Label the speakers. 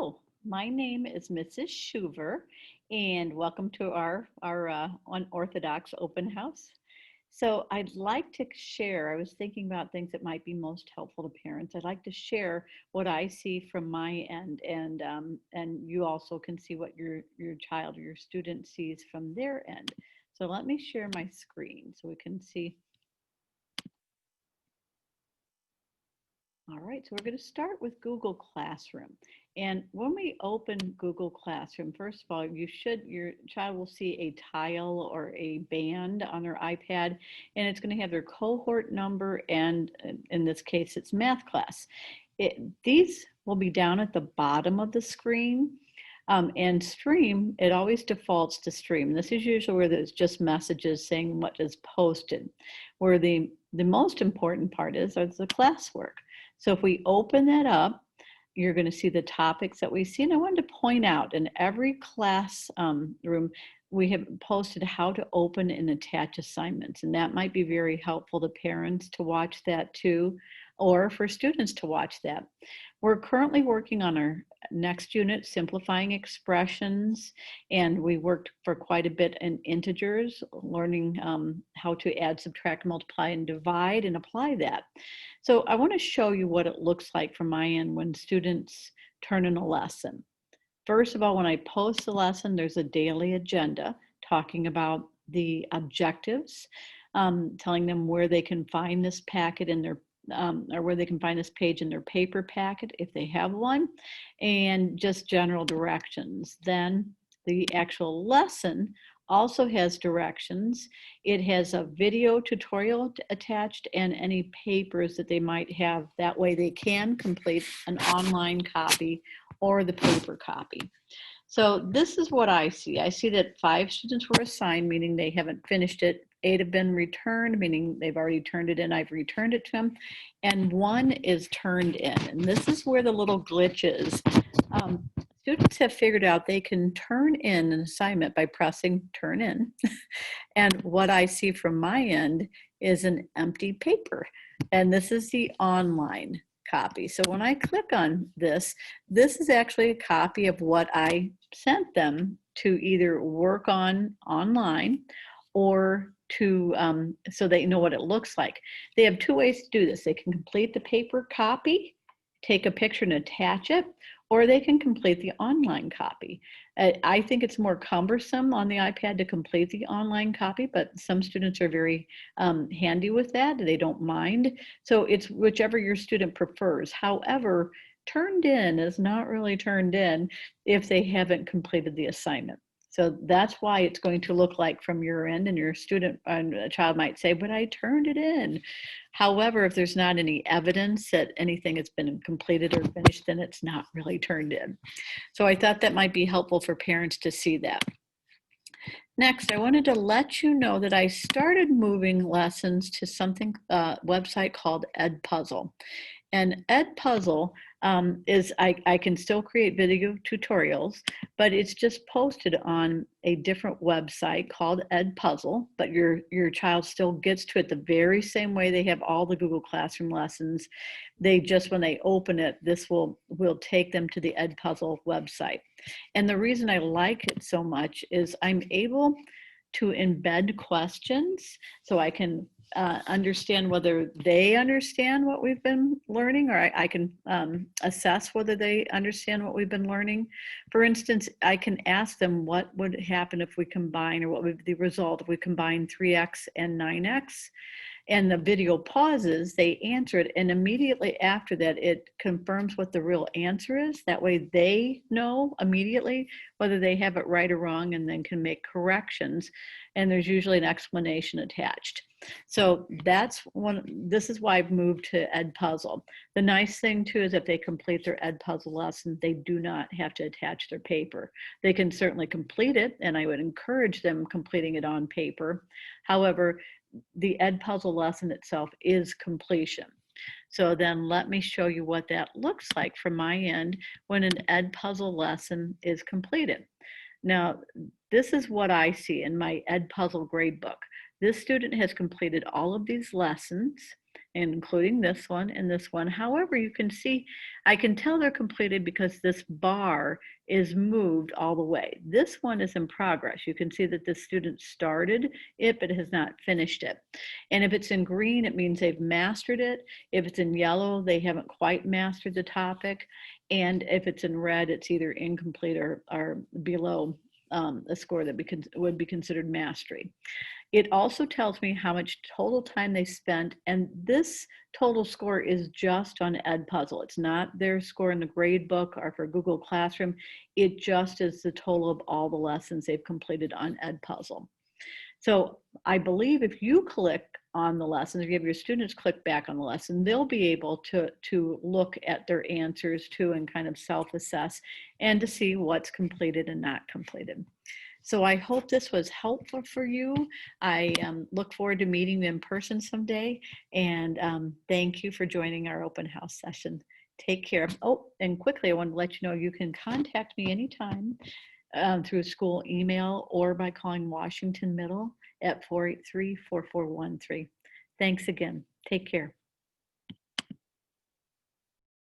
Speaker 1: Hello, my name is Mrs. Schuver, and welcome to our unorthodox open house. So I'd like to share. I was thinking about things that might be most helpful to parents. I'd like to share what I see from my end, and you also can see what your child or your student sees from their end. So let me share my screen so we can see. All right, so we're going to start with Google Classroom. And when we open Google Classroom, first of all, your child will see a tile or a band on their iPad, and it's going to have their cohort number, and in this case, it's math class. These will be down at the bottom of the screen. And stream, it always defaults to stream. This is usually where there's just messages saying what is posted. Where the most important part is the classwork. So if we open that up, you're going to see the topics that we see. And I wanted to point out in every class room, we have posted how to open and attach assignments. And that might be very helpful to parents to watch that too, or for students to watch that. We're currently working on our next unit, simplifying expressions, and we worked for quite a bit in integers, learning how to add, subtract, multiply, and divide, and apply that. So I want to show you what it looks like from my end when students turn in a lesson. First of all, when I post a lesson, there's a daily agenda talking about the objectives, telling them where they can find this packet in their or where they can find this page in their paper packet if they have one, and just general directions. Then the actual lesson also has directions. It has a video tutorial attached and any papers that they might have. That way they can complete an online copy or the paper copy. So this is what I see. I see that 5 students were assigned, meaning they haven't finished it. 8 have been returned, meaning they've already turned it in. I've returned it to them. And 1 is turned in. And this is where the little glitch is. Students have figured out they can turn in an assignment by pressing turn in. And what I see from my end is an empty paper. And this is the online copy. So when I click on this, this is actually a copy of what I sent them to either work on online or to so they know what it looks like. They have 2 ways to do this. They can complete the paper copy, take a picture and attach it, or they can complete the online copy. I think it's more cumbersome on the iPad to complete the online copy, but some students are very handy with that. They don't mind. So it's whichever your student prefers. However, turned in is not really turned in if they haven't completed the assignment. So that's why it's going to look like from your end, and your student and a child might say, but I turned it in. However, if there's not any evidence that anything has been completed or finished, then it's not really turned in. So I thought that might be helpful for parents to see that. Next, I wanted to let you know that I started moving lessons to something, website called Edpuzzle. And Edpuzzle is, I can still create video tutorials, but it's just posted on a different website called Edpuzzle, but your child still gets to it the very same way they have all the Google Classroom lessons. They just, when they open it, this will take them to the Edpuzzle website. And the reason I like it so much is I'm able to embed questions so I can understand whether they understand what we've been learning, or I can assess whether they understand what we've been learning. For instance, I can ask them what would happen if we combine, or what would be the result if we combine 3x and 9x. And the video pauses, they answer it, and immediately after that, it confirms what the real answer is. That way they know immediately whether they have it right or wrong, and then can make corrections. And there's usually an explanation attached. So this is why I've moved to Edpuzzle. The nice thing too is if they complete their Edpuzzle lesson, they do not have to attach their paper. They can certainly complete it, and I would encourage them completing it on paper. However, the Edpuzzle lesson itself is completion. So then let me show you what that looks like from my end when an Edpuzzle lesson is completed. Now, this is what I see in my Edpuzzle gradebook. This student has completed all of these lessons. including this one and this one. However, you can see, I can tell they're completed because this bar is moved all the way. This one is in progress. You can see that the student started it, but has not finished it. And if it's in green, it means they've mastered it. If it's in yellow, they haven't quite mastered the topic. And if it's in red, it's either incomplete or below a score that would be considered mastery. It also tells me how much total time they spent, and this total score is just on Edpuzzle. It's not their score in the grade book or for Google Classroom. It just is the total of all the lessons they've completed on Edpuzzle. So I believe if you click on the lessons, if you have your students click back on the lesson, they'll be able to look at their answers too and kind of self-assess and to see what's completed and not completed. So I hope this was helpful for you. I look forward to meeting you in person someday. And thank you for joining our open house session. Take care. Oh, and quickly, I want to let you know you can contact me anytime through school email or by calling Washington Middle at 483-4413. Thanks again. Take care.